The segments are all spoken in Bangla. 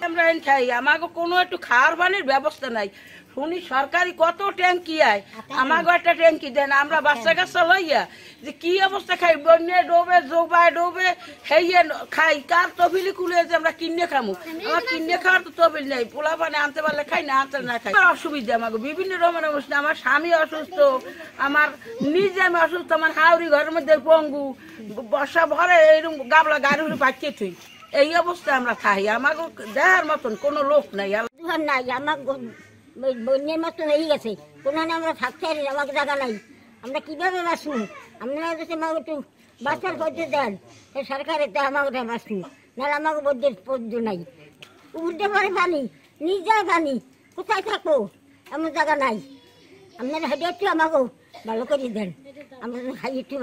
আমরা খাই, আমাকে কোনো একটু খাওয়ার পানির ব্যবস্থা নাই। শুনি সরকারি কত ট্যাঙ্কি আয়, আমাকে একটা ট্যাঙ্কি দেন। আমরা বাচ্চা কাচ্চা লইয়া যে কি অবস্থা খাই, বন্যে ডোবে, জোবায় ডোবে, হেয়ে খাই। কার তবিলি কুলে যে আমরা কিনে খামু? আমার কিনে খাওয়ার তো তবিল নেই। পোলা পানি আনতে পারলে খাই, না আনতে না খাই। অসুবিধা আমাকে বিভিন্ন রকমের অবস্থা। আমার স্বামী অসুস্থ, আমার নিজে আমি অসুস্থ, আমার হাওড়ি ঘরের মধ্যে পঙ্গু, বর্ষা ভরে এইরকম গাবলা গাড়ি উড়ে পাঠিয়ে থুই। এই অবস্থায় আমরা খাই, আমাকে দেখার মতন কোনো লোক নাই। নাই আমার বন্যের মতন হয়ে গেছে, কোনো আমরা থাকতে পারি, আমাকে জায়গা নাই। আমরা কিভাবে বাঁচবো? আপনারা যদি আমাকে একটু বাঁচার পদ্ধতি দেন, সরকারের তো আমাকে বাঁচবো, নাহলে আমাকে পদ্ধতি নাই। উঠতে পারে পানি, নিজে পানি, কোথায় থাকবো? এমন জায়গা নাই। আপনারা হেঁটে একটু আমাকে ভালো করে দেন, আমরা খাই একটু।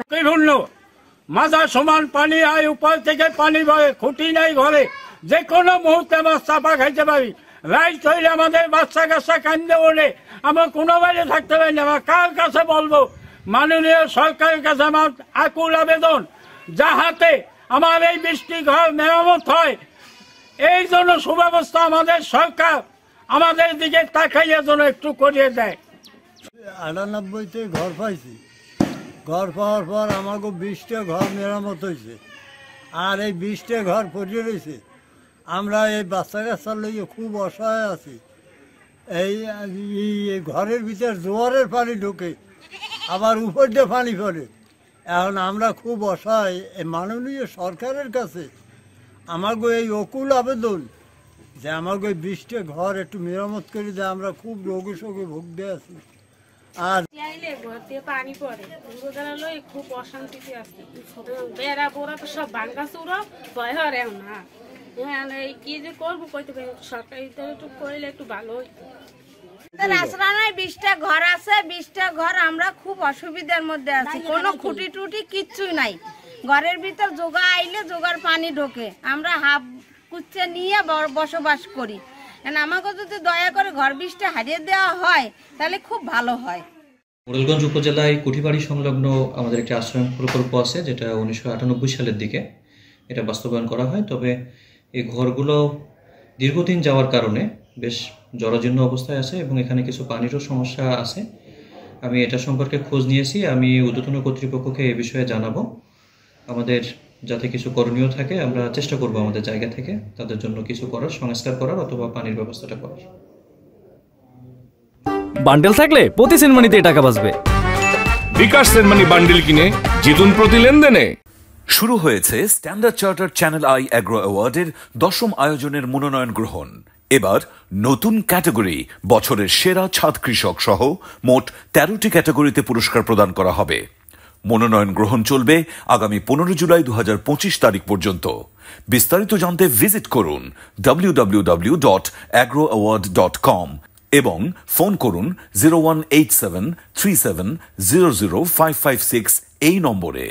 মাথা সমান পানি আয়, উপর থেকে পানি বয়ে, খুঁটি নাই ঘরে, যে কোনো মুহূর্তে আমার চাপা খাইতে পারি। রাইট হইলে আমাদের বাচ্চা কাচ্চা কান্দে ওঠে, আমার কোনো বাইরে থাকতে পারি না। আমার কার কাছে বলবো? মাননীয় সরকারের কাছে আমার আকুল আবেদন, যাহাতে আমার এই বৃষ্টি ঘর মেরামত হয়। এই জন্য সুব্যবস্থা আমাদের সরকার আমাদের দিকে তাকাইয়া যেন একটু করিয়ে দেয়। 98-তে ঘর পাইছি, ঘর পাওয়ার পর আমাকে 20টা ঘর মেরামত হয়েছে, আর এই 20টা ঘর পড়িয়ে রয়েছে। আমরা এই বাচ্চা কাচ্চা লইয়ে খুব অসহায় আছি। এই ঘরের ভিতর জোয়ারের পানি ঢোকে, আবার উপর দিয়ে পানি পড়ে। এখন আমরা খুব অসহায়। এই মাননীয় সরকারের কাছে আমাকে এই অকুল আবেদন যে আমাকে 20টা ঘর একটু মেরামত করে দেয়। আমরা খুব রোগে শোকে ভুগতে আছি। আর ঘর দিয়ে পানি পড়ে, খুব অশান্তিতে আছে। বেড়া বোড়া তো সব ভাঙ্গা চুরো, ভয় হয় না। এই কি যে করবো কইতে পারি, সরকারি একটু করলে একটু ভালো হইতো। আশ্রয় 20টা ঘর আছে, 20টা ঘর আমরা খুব অসুবিধার মধ্যে আছি। কোনো খুঁটি টুটি কিচ্ছুই নাই। ঘরের ভিতর জোগা আইলে জোগার পানি ঢোকে, আমরা হাফ কুচ্ছে নিয়ে বসবাস করি। আমাকে যদি দয়া করে ঘর 20টা হারিয়ে দেওয়া হয় তাহলে খুব ভালো হয়। মোড়েলগঞ্জ উপজেলায় কুঠিবাড়ি সংলগ্ন আমাদের একটি আশ্রয় প্রকল্প আছে, যেটা 1998 সালের দিকে এটা বাস্তবায়ন করা হয়। তবে এই ঘরগুলো দীর্ঘদিন যাওয়ার কারণে বেশ জরাজীর্ণ অবস্থায় আছে এবং এখানে কিছু পানিরও সমস্যা আছে। আমি এটা সম্পর্কে খোঁজ নিয়েছি, আমি ঊর্ধ্বতন কর্তৃপক্ষকে এ বিষয়ে জানাবো। আমাদের যাতে কিছু করণীয় থাকে আমরা চেষ্টা করব আমাদের জায়গা থেকে তাদের জন্য কিছু করার, সংস্কার করার অথবা পানির ব্যবস্থাটা করার। বান্ডেল থাকলে প্রতি সেনমানিতে টাকা বাঁচবে। বিকাশ সেনমানি বান্ডেল কিনে জিতুন প্রতি লেনদেনে। শুরু হয়েছে standard charter channel I agro অ্যাওয়ার্ডের 10ম আয়োজনের মনোনয়ন গ্রহণ। এবার নতুন ক্যাটাগরি বছরের সেরা ছাদ কৃষক সহ মোট 13টি ক্যাটাগরিতে পুরস্কার প্রদান করা হবে। মনোনয়ন গ্রহণ চলবে আগামী 15 জুলাই 2025 তারিখ পর্যন্ত। বিস্তারিত জানতে ভিজিট করুন www.agroaward.com এবং ফোন করুন 018737000556 এই নম্বরে।